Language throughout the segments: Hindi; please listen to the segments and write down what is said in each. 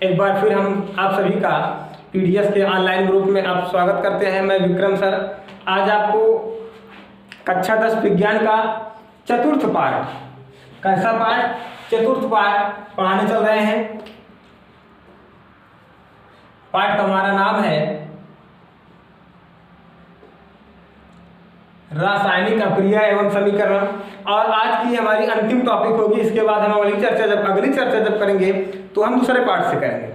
एक बार फिर हम आप सभी का पीडीएस के ऑनलाइन ग्रुप में आप स्वागत करते हैं। मैं विक्रम सर आज आपको कक्षा 10 विज्ञान का चतुर्थ पाठ, कैसा पाठ? चतुर्थ पाठ पढ़ाने चल रहे हैं। पाठ का हमारा नाम है रासायनिक अक्रिया एवं समीकरण और आज की हमारी अंतिम टॉपिक होगी। इसके बाद हम अगली चर्चा जब करेंगे तो हम दूसरे पार्ट से करेंगे,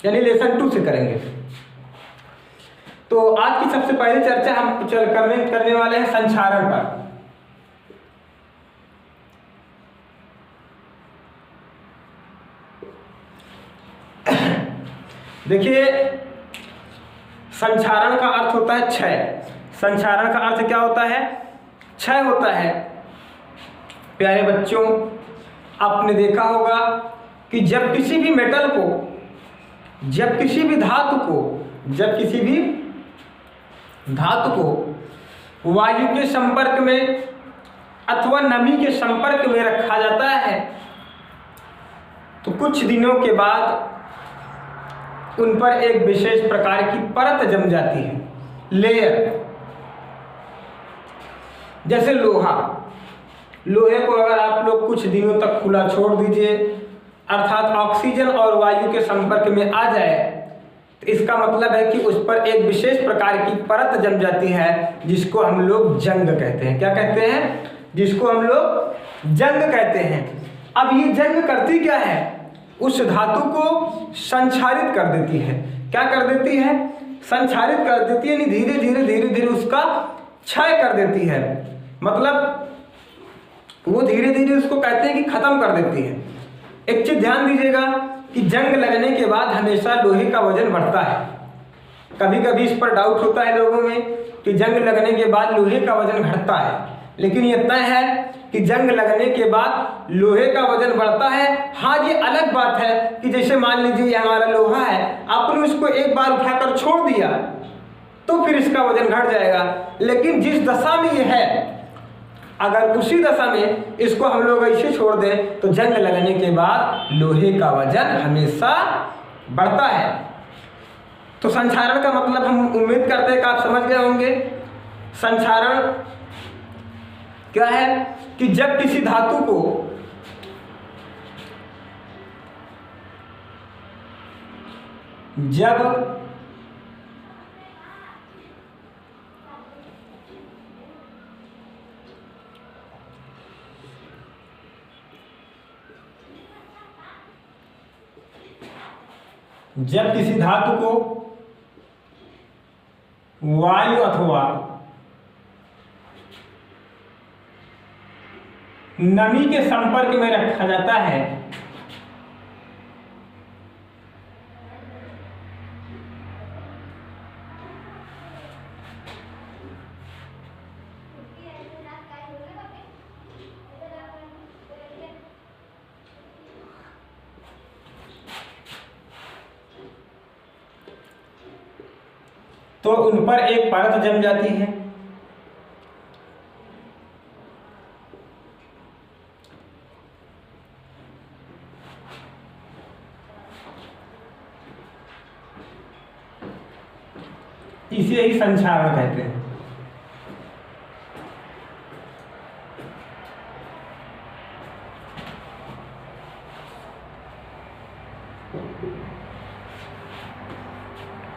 यानी लेसन 2 से करेंगे। तो आज की सबसे पहली चर्चा हम करने वाले हैं संक्षारण पर। देखिए, संक्षारण का अर्थ होता है क्षय। संक्षारण का अर्थ क्या होता है? क्षय होता है। प्यारे बच्चों, आपने देखा होगा कि जब किसी भी मेटल को, जब किसी भी धातु को वायु के संपर्क में अथवा नमी के संपर्क में रखा जाता है तो कुछ दिनों के बाद उन पर एक विशेष प्रकार की परत जम जाती है, लेयर। जैसे लोहे को अगर आप लोग कुछ दिनों तक खुला छोड़ दीजिए, अर्थात ऑक्सीजन और वायु के संपर्क में आ जाए, तो इसका मतलब है कि उस पर एक विशेष प्रकार की परत जम जाती है जिसको हम लोग जंग कहते हैं। क्या कहते हैं? जिसको हम लोग जंग कहते हैं। अब ये जंग करती क्या है? उस धातु को संक्षारित कर देती है। क्या कर देती है? संक्षारित कर देती है, यानी धीरे धीरे उसका क्षय कर देती है। मतलब वो धीरे धीरे उसको कहते हैं कि खत्म कर देती है। एक चीज ध्यान दीजिएगा कि जंग लगने के बाद हमेशा लोहे का वजन बढ़ता है। कभी कभी इस पर डाउट होता है लोगों में कि जंग लगने के बाद लोहे का वजन घटता है, लेकिन ये तय है कि जंग लगने के बाद लोहे का वजन बढ़ता है। हाँ, ये अलग बात है कि जैसे मान लीजिए ये हमारा लोहा है, आपने उसको एक बार उठाकर छोड़ दिया तो फिर इसका वजन घट जाएगा। लेकिन जिस दशा में ये है, अगर उसी दशा में इसको हम लोग ऐसे छोड़ दें तो जंग लगने के बाद लोहे का वजन हमेशा बढ़ता है। तो संक्षारण का मतलब हम उम्मीद करते हैं कि आप समझ गए होंगे। संक्षारण क्या है? कि जब किसी धातु को जब किसी धातु को वायु अथवा नमी के संपर्क में रखा जाता है तो उन पर एक परत जम जाती है। इसे ही संक्षारण कहते हैं।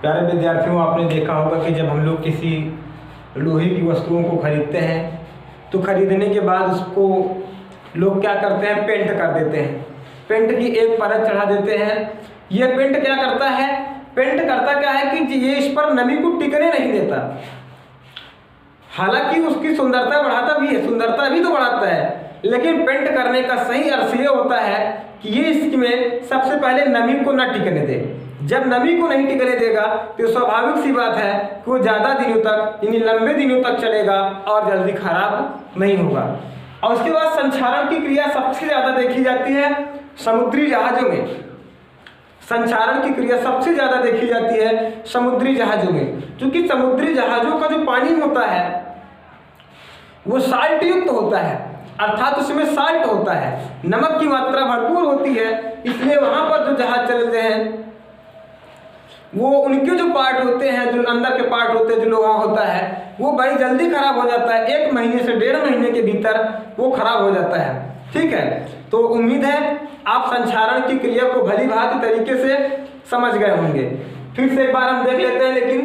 प्यारे विद्यार्थियों, आपने देखा होगा कि जब हम लोग किसी लोहे की वस्तुओं को खरीदते हैं तो खरीदने के बाद उसको लोग क्या करते हैं? पेंट कर देते हैं। पेंट की एक परत चढ़ा देते हैं। ये पेंट क्या करता है? पेंट करता क्या है कि ये इस पर नमी को टिकने नहीं देता। हालांकि उसकी सुंदरता बढ़ाता भी है, सुंदरता भी तो बढ़ाता है, लेकिन पेंट करने का सही अर्थ ये होता है कि ये इसमें सबसे पहले नमी को न टिकने दे। जब नमी को नहीं टिकने देगा तो स्वाभाविक सी बात है कि वो ज़्यादा दिनों तक, यानी लंबे दिनों तक चलेगा और जल्दी खराब नहीं होगा। और उसके बाद संक्षारण की क्रिया सबसे ज़्यादा देखी जाती है समुद्री जहाज़ों में। संक्षारण की क्रिया सबसे ज़्यादा देखी जाती है समुद्री जहाज़ों में, क्योंकि समुद्री जहाज़ों का जो पानी होता है वो साल्ट युक्त होता है। अर्थात उसमें साल्ट होता है, नमक की मात्रा भरपूर होती है, इसलिए वहाँ पर जो जहाज चलते हैं वो उनके जो पार्ट होते हैं, जो अंदर के पार्ट होते हैं, जो लोहा होता है, वो बड़ी जल्दी खराब हो जाता है। 1 महीने से 1.5 महीने के भीतर वो खराब हो जाता है। ठीक है, तो उम्मीद है आप संक्षारण की क्रिया को भली भांति तरीके से समझ गए होंगे। फिर से एक बार हम देख लेते हैं। लेकिन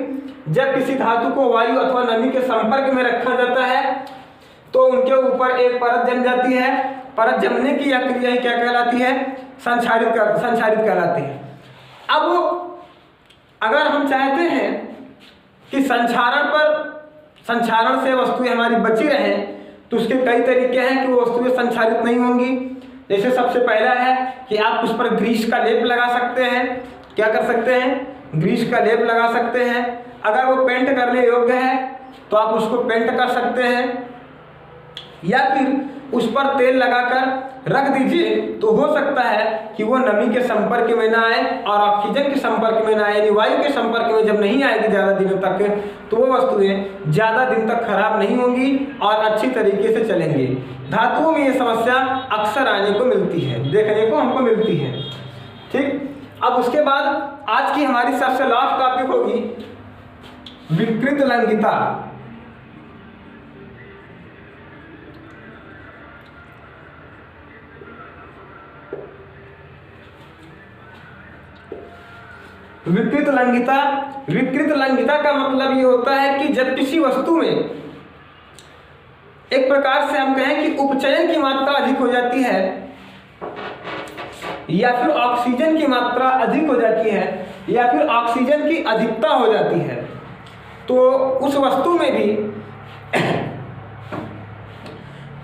जब किसी धातु को वायु अथवा नमी के संपर्क में रखा जाता है तो उनके ऊपर एक परत जम जाती है। परत जमने की यह क्रिया क्या कहलाती है? संक्षारित कहलाती है। अब अगर हम चाहते हैं कि संक्षारण से वस्तुएं हमारी बची रहें तो उसके कई तरीके हैं कि वो वस्तुएं संक्षारित नहीं होंगी। जैसे सबसे पहला है कि आप उस पर ग्रीस का लेप लगा सकते हैं। क्या कर सकते हैं? ग्रीस का लेप लगा सकते हैं। अगर वो पेंट करने योग्य है तो आप उसको पेंट कर सकते हैं, या फिर उस पर तेल लगाकर रख दीजिए तो हो सकता है कि वो नमी के संपर्क में ना आए और ऑक्सीजन के संपर्क में ना आए, यानी वायु के संपर्क में जब नहीं आएगी ज़्यादा दिनों तक तो वो वस्तुएं ज़्यादा दिन तक खराब नहीं होंगी और अच्छी तरीके से चलेंगी। धातुओं में ये समस्या अक्सर आने को मिलती है, देखने को हमको मिलती है। ठीक, अब उसके बाद आज की हमारी सबसे लास्ट टॉपिक होगी विकृत लंघिता। विकृत लंघिता का मतलब ये होता है कि जब किसी वस्तु में एक प्रकार से हम कहें कि उपचयन की मात्रा अधिक हो जाती है या फिर ऑक्सीजन की मात्रा अधिक हो जाती है या फिर ऑक्सीजन की अधिकता हो जाती है, तो उस वस्तु में भी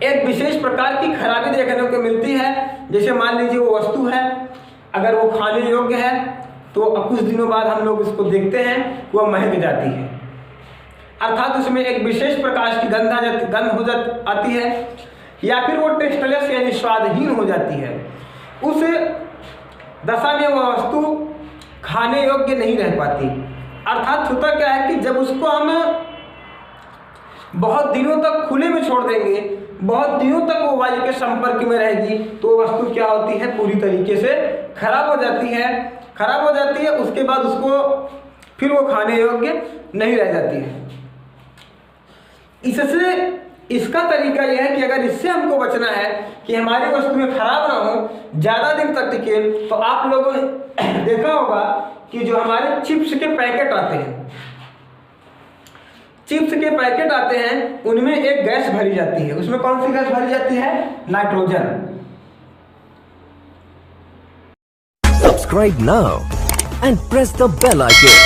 एक विशेष प्रकार की खराबी देखने को मिलती है। जैसे मान लीजिए वो वस्तु है, अगर वो खाने योग्य है तो कुछ दिनों बाद हम लोग उसको देखते हैं वो महक जाती है, अर्थात उसमें एक विशेष प्रकार की गंध आती है, या फिर वो टेस्टलेस यानी स्वादहीन हो जाती है। उस दशा में वह वस्तु खाने योग्य नहीं रह पाती। अर्थात होता क्या है कि जब उसको हम बहुत दिनों तक खुले में छोड़ देंगे, बहुत दिनों तक वो वायु के संपर्क में रहेगी, तो वस्तु क्या होती है? पूरी तरीके से खराब हो जाती है। उसके बाद उसको फिर वो खाने योग्य नहीं रह जाती है। इससे इसका तरीका यह है कि अगर इससे हमको बचना है कि हमारी वस्तुएं खराब ना हो, ज़्यादा दिन तक टिके, तो आप लोगों ने देखा होगा कि जो हमारे चिप्स के पैकेट आते हैं उनमें एक गैस भरी जाती है। उसमें कौन सी गैस भरी जाती है? Nitrogen. Subscribe now and press the bell icon.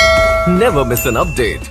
Never miss an update.